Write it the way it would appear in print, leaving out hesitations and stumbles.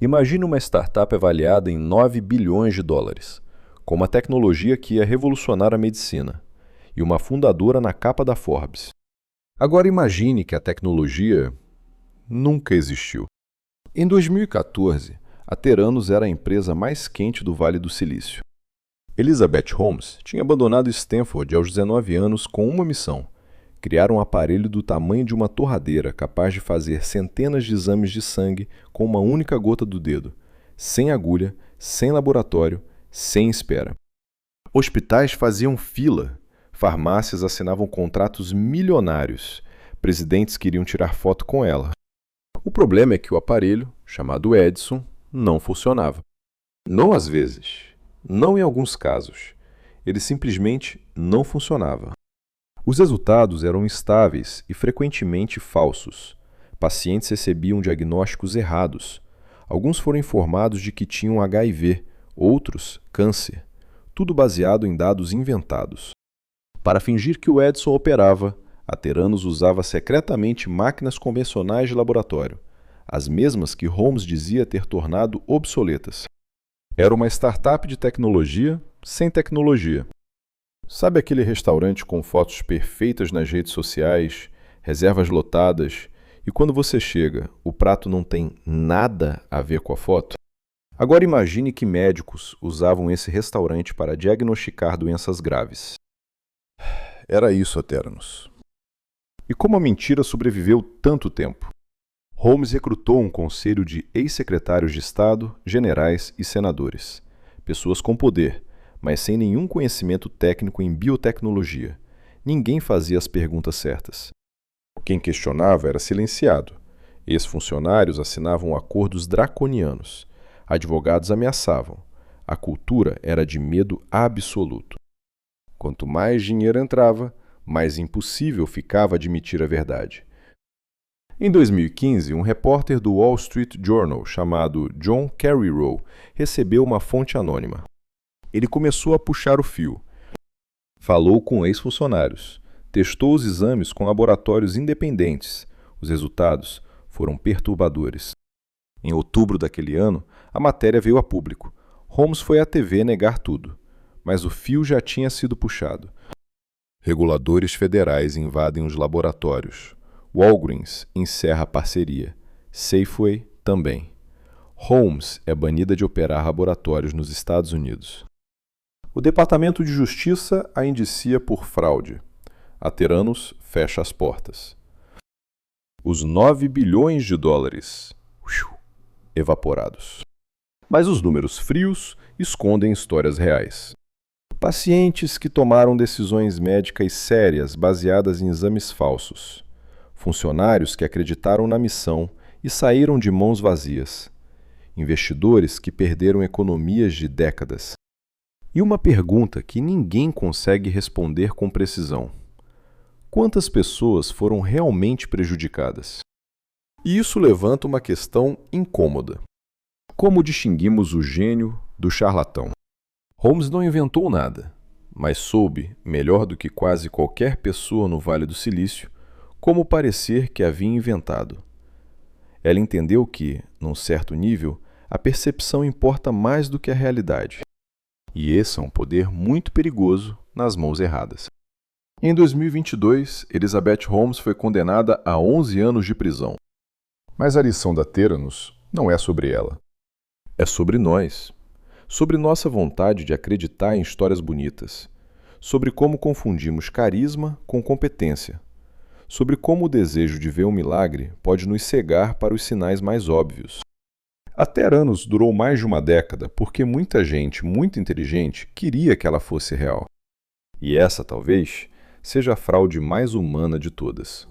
Imagine uma startup avaliada em 9 bilhões de dólares, com uma tecnologia que ia revolucionar a medicina, e uma fundadora na capa da Forbes. Agora imagine que a tecnologia nunca existiu. Em 2014, a Theranos era a empresa mais quente do Vale do Silício. Elizabeth Holmes tinha abandonado Stanford aos 19 anos com uma missão: criar um aparelho do tamanho de uma torradeira capaz de fazer centenas de exames de sangue com uma única gota do dedo, sem agulha, sem laboratório, sem espera. Hospitais faziam fila, farmácias assinavam contratos milionários, presidentes queriam tirar foto com ela. O problema é que o aparelho, chamado Edison, não funcionava. Não às vezes, não em alguns casos. Ele simplesmente não funcionava. Os resultados eram instáveis e frequentemente falsos. Pacientes recebiam diagnósticos errados. Alguns foram informados de que tinham HIV, outros câncer. Tudo baseado em dados inventados. Para fingir que o Edison operava, a Theranos usava secretamente máquinas convencionais de laboratório, as mesmas que Holmes dizia ter tornado obsoletas. Era uma startup de tecnologia sem tecnologia. Sabe aquele restaurante com fotos perfeitas nas redes sociais, reservas lotadas, e quando você chega, o prato não tem nada a ver com a foto? Agora imagine que médicos usavam esse restaurante para diagnosticar doenças graves. Era isso a Theranos. E como a mentira sobreviveu tanto tempo? Holmes recrutou um conselho de ex-secretários de Estado, generais e senadores. Pessoas com poder, mas sem nenhum conhecimento técnico em biotecnologia. Ninguém fazia as perguntas certas. Quem questionava era silenciado. Ex-funcionários assinavam acordos draconianos. Advogados ameaçavam. A cultura era de medo absoluto. Quanto mais dinheiro entrava, mais impossível ficava admitir a verdade. Em 2015, um repórter do Wall Street Journal chamado John Carreyrou recebeu uma fonte anônima. Ele começou a puxar o fio. Falou com ex-funcionários. Testou os exames com laboratórios independentes. Os resultados foram perturbadores. Em outubro daquele ano, a matéria veio a público. Holmes foi à TV negar tudo. Mas o fio já tinha sido puxado. Reguladores federais invadem os laboratórios. Walgreens encerra a parceria. Safeway também. Holmes é banida de operar laboratórios nos Estados Unidos. O Departamento de Justiça a indicia por fraude. A Theranos fecha as portas. Os 9 bilhões de dólares evaporados. Mas os números frios escondem histórias reais. Pacientes que tomaram decisões médicas sérias baseadas em exames falsos. Funcionários que acreditaram na missão e saíram de mãos vazias. Investidores que perderam economias de décadas. E uma pergunta que ninguém consegue responder com precisão: quantas pessoas foram realmente prejudicadas? E isso levanta uma questão incômoda. Como distinguimos o gênio do charlatão? Holmes não inventou nada, mas soube, melhor do que quase qualquer pessoa no Vale do Silício, como parecer que havia inventado. Ela entendeu que, num certo nível, a percepção importa mais do que a realidade. E esse é um poder muito perigoso nas mãos erradas. Em 2022, Elizabeth Holmes foi condenada a 11 anos de prisão. Mas a lição da Theranos não é sobre ela. É sobre nós. Sobre nossa vontade de acreditar em histórias bonitas. Sobre como confundimos carisma com competência. Sobre como o desejo de ver um milagre pode nos cegar para os sinais mais óbvios. A Theranos durou mais de uma década porque muita gente muito inteligente queria que ela fosse real. E essa, talvez, seja a fraude mais humana de todas.